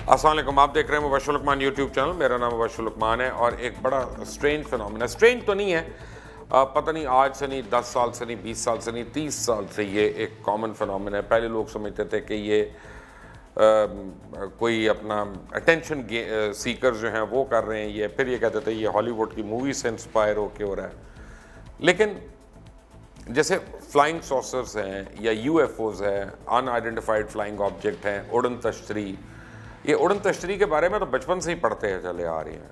السلام علیکم، آپ دیکھ رہے ہیں مبشر لقمان یوٹیوب چینل. میرا نام مبشر لقمان ہے اور ایک بڑا اسٹرینج فنومینا، اسٹرینج تو نہیں ہے، پتہ نہیں آج سے نہیں، 10 سال سے نہیں، 20 سال سے نہیں، 30 سال سے یہ ایک کامن فنومینا ہے. پہلے لوگ سمجھتے تھے کہ یہ کوئی اپنا اٹینشن سیکر جو ہیں وہ کر رہے ہیں، یہ پھر یہ کہتے تھے یہ ہالی ووڈ کی مووی سے انسپائر ہو کے ہو رہا ہے. لیکن جیسے فلائنگ سوسرز ہیں یا یو ایف اوز ہیں، ان آئیڈینٹیفائڈ فلائنگ آبجیکٹ ہیں، اڑن تشتری، یہ اڑن تشتری کے بارے میں تو بچپن سے ہی پڑھتے چلے آ رہے ہیں.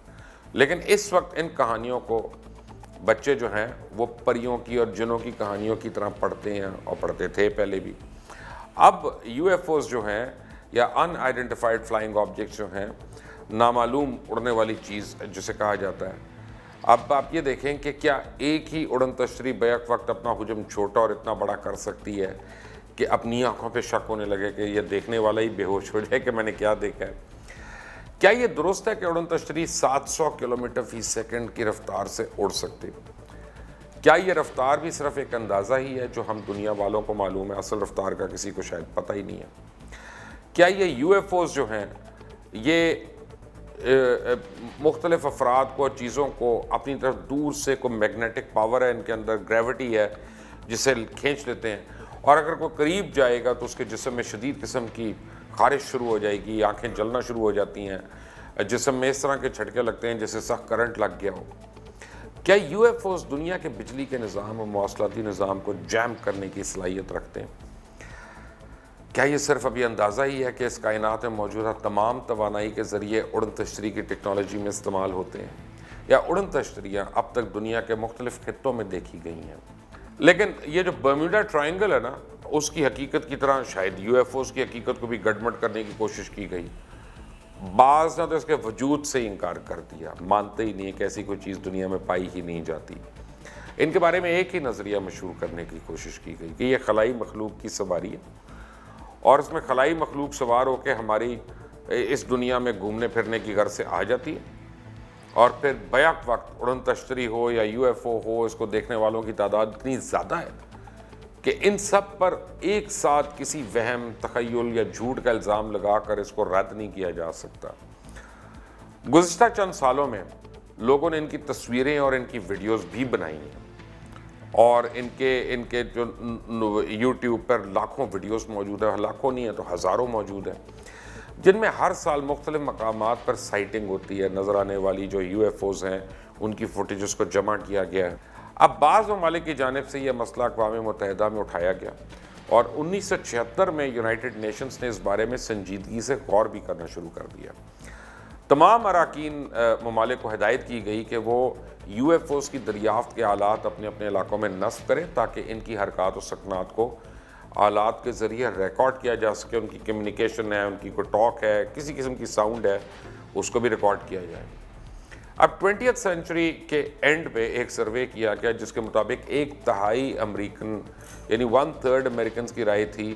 لیکن اس وقت ان کہانیوں کو بچے جو ہیں وہ پریوں کی اور جنوں کی کہانیوں کی طرح پڑھتے ہیں اور پڑھتے تھے پہلے بھی. اب یو ایف اوز جو ہیں یا ان آئیڈینٹیفائڈ فلائنگ آبجیکٹس جو ہیں، نامعلوم اڑنے والی چیز جسے کہا جاتا ہے، اب آپ یہ دیکھیں کہ کیا ایک ہی اڑن تشتری بیک وقت اپنا حجم چھوٹا اور اتنا بڑا کر سکتی ہے کہ اپنی آنکھوں پہ شک ہونے لگے کہ یہ دیکھنے والا ہی بے ہوش ہو جائے کہ میں نے کیا دیکھا ہے. کیا یہ درست ہے کہ اڑن تشتری 700 کلومیٹر فی سیکنڈ کی رفتار سے اڑ سکتے؟ کیا یہ رفتار بھی صرف ایک اندازہ ہی ہے جو ہم دنیا والوں کو معلوم ہے، اصل رفتار کا کسی کو شاید پتہ ہی نہیں ہے؟ کیا یہ یو ایف اوز جو ہیں یہ مختلف افراد کو، چیزوں کو اپنی طرف دور سے، کوئی میگنیٹک پاور ہے ان کے اندر، گریوٹی ہے جسے کھینچ لیتے ہیں، اور اگر کوئی قریب جائے گا تو اس کے جسم میں شدید قسم کی خارش شروع ہو جائے گی، آنکھیں جلنا شروع ہو جاتی ہیں، جسم میں اس طرح کے جھٹکے لگتے ہیں جیسے سخت کرنٹ لگ گیا ہو؟ کیا یو ایف اوز دنیا کے بجلی کے نظام اور مواصلاتی نظام کو جیم کرنے کی صلاحیت رکھتے ہیں؟ کیا یہ صرف ابھی اندازہ ہی ہے کہ اس کائنات میں موجودہ تمام توانائی کے ذریعے اڑن تشتری کی ٹیکنالوجی میں استعمال ہوتے ہیں، یا اڑن تشتریاں اب تک دنیا کے مختلف خطوں میں دیکھی گئی ہیں؟ لیکن یہ جو برمیوڈا ٹرائنگل ہے نا، اس کی حقیقت کی طرح شاید یو ایف اوز کی حقیقت کو بھی گڈمٹ کرنے کی کوشش کی گئی. بعض نے تو اس کے وجود سے انکار کر دیا، مانتے ہی نہیں کہ ایسی کوئی چیز دنیا میں پائی ہی نہیں جاتی. ان کے بارے میں ایک ہی نظریہ مشہور کرنے کی کوشش کی گئی کہ یہ خلائی مخلوق کی سواری ہے، اور اس میں خلائی مخلوق سوار ہو کے ہماری اس دنیا میں گھومنے پھرنے کی غرض سے آ جاتی ہے، اور پھر بیک وقت اڑن تشتری ہو یا یو ایف او ہو، اس کو دیکھنے والوں کی تعداد اتنی زیادہ ہے کہ ان سب پر ایک ساتھ کسی وہم، تخیل یا جھوٹ کا الزام لگا کر اس کو رد نہیں کیا جا سکتا. گزشتہ چند سالوں میں لوگوں نے ان کی تصویریں اور ان کی ویڈیوز بھی بنائی ہیں، اور ان کے جو یوٹیوب پر لاکھوں ویڈیوز موجود ہیں، لاکھوں نہیں ہیں تو ہزاروں موجود ہیں، جن میں ہر سال مختلف مقامات پر سائٹنگ ہوتی ہے. نظر آنے والی جو یو ایف اوز ہیں ان کی فوٹیجز کو جمع کیا گیا ہے. اب بعض ممالک کی جانب سے یہ مسئلہ اقوام متحدہ میں اٹھایا گیا، اور 1976 میں یونائٹڈ نیشنز نے اس بارے میں سنجیدگی سے غور بھی کرنا شروع کر دیا. تمام اراکین ممالک کو ہدایت کی گئی کہ وہ یو ایف اوز کی دریافت کے آلات اپنے اپنے علاقوں میں نصب کریں تاکہ ان کی حرکات و سکنات کو آلات کے ذریعے ریکارڈ کیا جا سکے. ان کی کمیونیکیشن ہے، ان کی کوئی ٹاک ہے، کسی قسم کی ساؤنڈ ہے، اس کو بھی ریکارڈ کیا جائے. اب 20th سینچری کے اینڈ پہ ایک سروے کیا گیا جس کے مطابق 1/3 امریکن، یعنی 1/3 امریکنز کی رائے تھی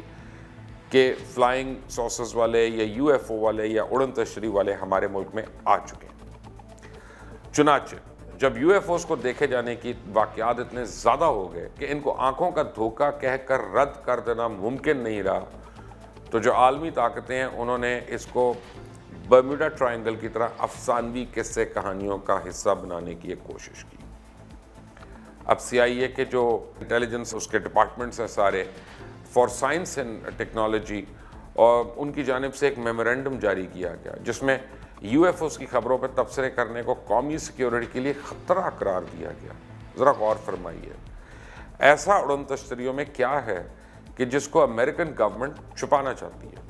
کہ فلائنگ سوسرز والے یا یو ایف او والے یا اڑن تشتری والے ہمارے ملک میں آ چکے ہیں. چنانچہ جب یو ایف اوز کو دیکھے جانے کی واقعات اتنے زیادہ ہو گئے کہ ان کو آنکھوں کا دھوکہ کہہ کر رد کر دینا ممکن نہیں رہا، تو جو عالمی طاقتیں ہیں انہوں نے اس کو برمیوڈا ٹرائنگل کی طرح افسانوی قصے کہانیوں کا حصہ بنانے کی ایک کوشش کی. اب سی آئی اے کے جو انٹیلیجنس اس کے ڈپارٹمنٹس ہیں سارے، فار سائنس اینڈ ٹیکنالوجی، اور ان کی جانب سے ایک میمورینڈم جاری کیا گیا جس میں یو ایف اوز کی خبروں پر تبصرے کرنے کو قومی سیکیورٹی کے لیے خطرہ قرار دیا گیا. ذرا غور فرمائیے، ایسا اڑن تشتریوں میں کیا ہے کہ جس کو امریکن گورنمنٹ چھپانا چاہتی ہے،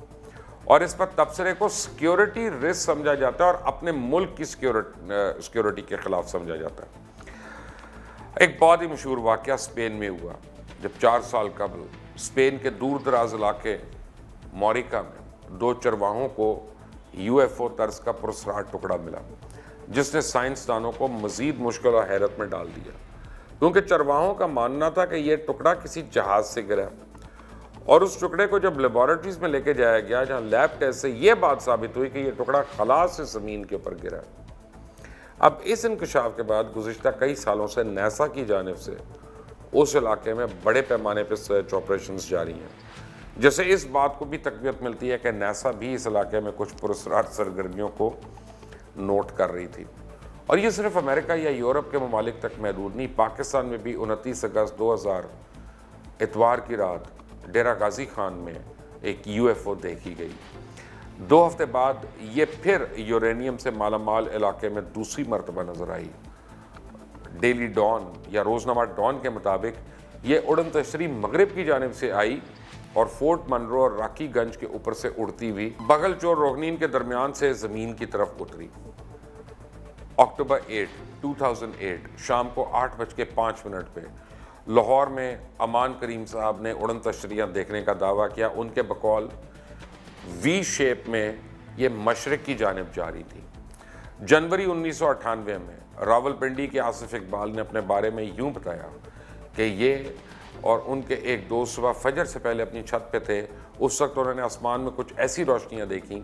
اور اس پر تبصرے کو سیکیورٹی رسک سمجھا جاتا ہے اور اپنے ملک کی سیکیورٹی کے خلاف سمجھا جاتا ہے. ایک بہت ہی مشہور واقعہ اسپین میں ہوا جب 4 سال قبل اسپین کے دور دراز علاقے موریکا میں 2 چرواہوں کو یو ایف او طرز کا پراسرار ٹکڑا ملا، جس نے سائنسدانوں کو مزید مشکل اور حیرت میں ڈال دیا، کیونکہ چرواہوں کا ماننا تھا کہ یہ ٹکڑا کسی جہاز سے گرا، اور اس ٹکڑے کو جب لیبارٹریز میں لے کے جایا گیا جہاں لیب ٹیسٹ سے یہ بات ثابت ہوئی کہ یہ ٹکڑا خلا سے زمین کے اوپر گرا. اب اس انکشاف کے بعد گزشتہ کئی سالوں سے ناسا کی جانب سے اس علاقے میں بڑے پیمانے پہ سرچ آپریشنز جاری ہیں، جیسے اس بات کو بھی تقویت ملتی ہے کہ ناسا بھی اس علاقے میں کچھ پراسرار سرگرمیوں کو نوٹ کر رہی تھی۔ اور یہ صرف امریکہ یا یورپ کے ممالک تک محدود نہیں، پاکستان میں بھی 29 اگست 2000 اتوار کی رات ڈیرہ غازی خان میں ایک UFO دیکھی گئی۔ 2 ہفتے بعد یہ پھر یورینیم سے مالا مال علاقے میں دوسری مرتبہ نظر آئی۔ ڈیلی ڈان یا روزنامہ ڈان کے مطابق یہ اڑن تشریح مغرب کی جانب سے آئی اور فورٹ منرو اور راکی گنج کے اوپر سے اڑتی ہوئی بغل چور روغنین کے درمیان سے زمین کی طرف اتری۔ اکتوبر 8، 2008 شام کو 8:05 پہ لاہور میں امان کریم صاحب نے اڑن تشریحاں دیکھنے کا دعویٰ کیا۔ ان کے بقول وی شیپ میں یہ مشرق کی جانب جاری تھی۔ جنوری 1998 میں راولپنڈی کے آصف اقبال نے اپنے بارے میں یوں بتایا کہ یہ اور ان کے ایک دوست صبح فجر سے پہلے اپنی چھت پہ تھے، اس وقت انہوں نے آسمان میں کچھ ایسی روشنیاں دیکھیں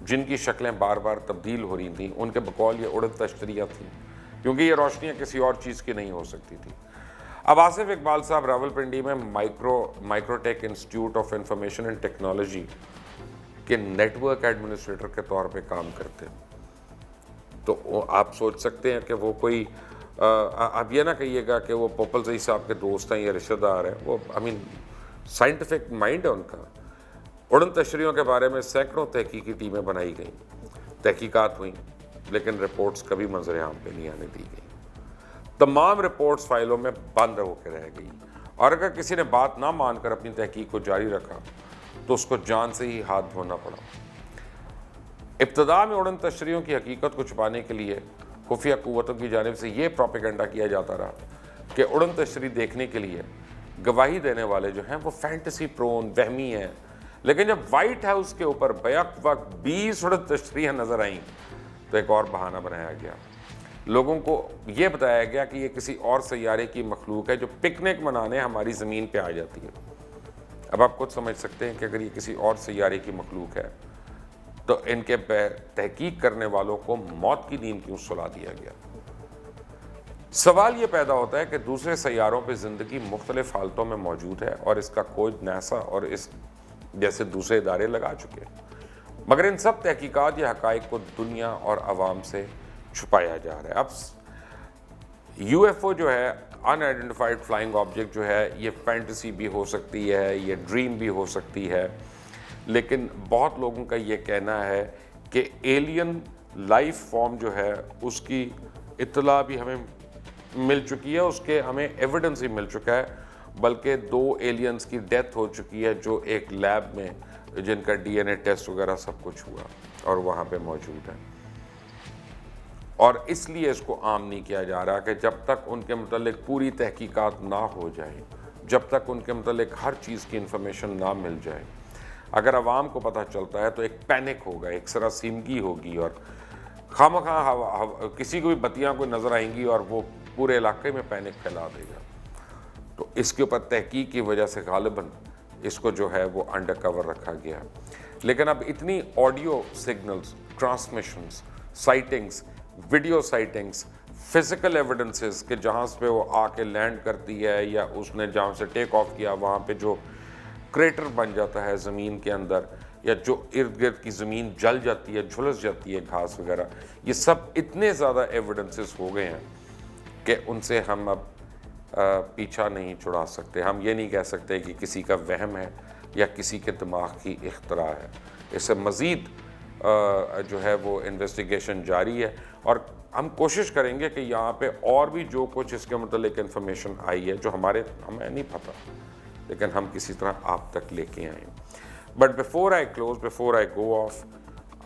جن کی شکلیں بار بار تبدیل ہو رہی تھیں۔ ان کے بقول یہ اڑن تشریحاں تھیں، کیونکہ یہ روشنیاں کسی اور چیز کی نہیں ہو سکتی تھی۔ اب آصف اقبال صاحب راولپنڈی میں micro take institute of information and technology کے نیٹ ورک ایڈمنسٹریٹر کے طور پہ کام کرتے ہیں۔ تو آپ سوچ سکتے ہیں کہ وہ کوئی آپ یہ نہ کہیے گا کہ وہ پوپل زئی صاحب کے دوست ہیں یا رشتہ دار ہیں، وہ سائنٹیفک مائنڈ ہے ان کا۔ اڑن تشریحوں کے بارے میں سینکڑوں تحقیقی ٹیمیں بنائی گئیں، تحقیقات ہوئیں، لیکن رپورٹس کبھی منظر عام پہ نہیں آنے دی گئیں۔ تمام رپورٹس فائلوں میں بند ہو کے رہ گئی، اور اگر کسی نے بات نہ مان کر اپنی تحقیق کو جاری رکھا تو اس کو جان سے ہی ہاتھ دھونا پڑا۔ ابتدا میں اڑن تشریحوں کی حقیقت کو چھپانے کے لیے خفیہ قوتوں کی جانب سے یہ پروپیگنڈا کیا جاتا رہا کہ اڑن تشریح دیکھنے کے لیے گواہی دینے والے جو ہیں وہ فینٹیسی پرون وہمی ہیں، لیکن جب وائٹ ہاؤس کے اوپر بیک وقت 20 اڑن تشریحیں نظر آئیں تو ایک اور بہانہ بنایا گیا۔ لوگوں کو یہ بتایا گیا کہ یہ کسی اور سیارے کی مخلوق ہے جو پکنک منانے ہماری زمین پہ آ جاتی ہے۔ اب آپ خود سمجھ سکتے ہیں کہ اگر یہ کسی اور سیارے کی مخلوق ہے تو ان کے تحقیق کرنے والوں کو موت کی نیند کیوں سلا دیا گیا؟ سوال یہ پیدا ہوتا ہے کہ دوسرے سیاروں پہ زندگی مختلف حالتوں میں موجود ہے اور اس کا کھوج ناسا اور اس جیسے دوسرے ادارے لگا چکے ہیں، مگر ان سب تحقیقات یا حقائق کو دنیا اور عوام سے چھپایا جا رہا ہے۔ اب UFO جو ہے ان آئیڈینٹیفائڈ فلائنگ آبجیکٹ جو ہے یہ فینٹیسی بھی ہو سکتی ہے، یہ ڈریم بھی ہو سکتی ہے، لیکن بہت لوگوں کا یہ کہنا ہے کہ ایلین لائف فارم جو ہے اس کی اطلاع بھی ہمیں مل چکی ہے، اس کے ہمیں ایویڈنس ہی مل چکا ہے، بلکہ 2 ایلینز کی ڈیتھ ہو چکی ہے جو ایک لیب میں جن کا DNA ٹیسٹ وغیرہ سب کچھ ہوا اور وہاں پہ موجود ہے۔ اور اس لیے اس کو عام نہیں کیا جا رہا کہ جب تک ان کے متعلق پوری تحقیقات نہ ہو جائیں، جب تک ان کے متعلق ہر چیز کی انفارمیشن نہ مل جائے، اگر عوام کو پتہ چلتا ہے تو ایک پینک ہوگا، ایک سراسیمگی ہوگی، اور خواہ کسی کو بھی بتیاں کوئی نظر آئیں گی اور وہ پورے علاقے میں پینک پھیلا دے گا۔ تو اس کے اوپر تحقیق کی وجہ سے غالباً اس کو جو ہے وہ انڈر کور رکھا گیا۔ لیکن اب اتنی audio signals, transmissions, sightings, video sightings, physical evidences کہ جہاں پہ وہ آ کے لینڈ کرتی ہے یا اس نے جہاں سے ٹیک آف کیا وہاں پہ جو کریٹر بن جاتا ہے زمین کے اندر، یا جو ارد گرد کی زمین جل جاتی ہے، جھلس جاتی ہے گھاس وغیرہ، یہ سب اتنے زیادہ ایویڈنسز ہو گئے ہیں کہ ان سے ہم اب پیچھا نہیں چھڑا سکتے۔ ہم یہ نہیں کہہ سکتے کہ کسی کا وہم ہے یا کسی کے دماغ کی اختراع ہے۔ اس سے مزید جو ہے وہ انویسٹیگیشن جاری ہے، اور ہم کوشش کریں گے کہ یہاں پہ اور بھی جو کچھ اس کے متعلق انفارمیشن آئی ہے جو ہمیں نہیں پتہ، لیکن ہم کسی طرح آپ تک لے کے آئیں۔ But before I go of,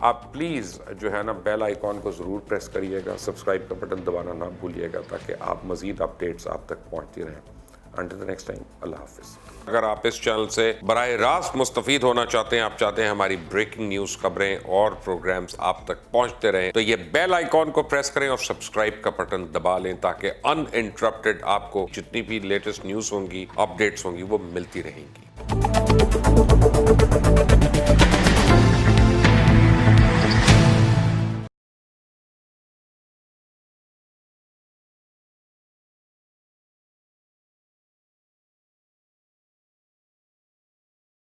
آپ پلیز جو ہے نا بیل آئیکن کو ضرور پریس کریے گا، سبسکرائب کا بٹن دبانا نہ بھولیے گا تاکہ آپ مزید اپڈیٹس آپ تک پہنچتی رہیں۔ انٹل دی نیکسٹ ٹائم، اللہ حافظ۔ اگر آپ اس چینل سے براہ راست مستفید ہونا چاہتے ہیں، آپ چاہتے ہیں ہماری بریکنگ نیوز خبریں اور پروگرامز آپ تک پہنچتے رہیں، تو یہ بیل آئیکن کو پریس کریں اور سبسکرائب کا بٹن دبا لیں تاکہ ان انٹرپٹڈ آپ کو جتنی بھی لیٹسٹ نیوز ہوں گی، اپڈیٹس ہوں گی، وہ ملتی رہیں گی۔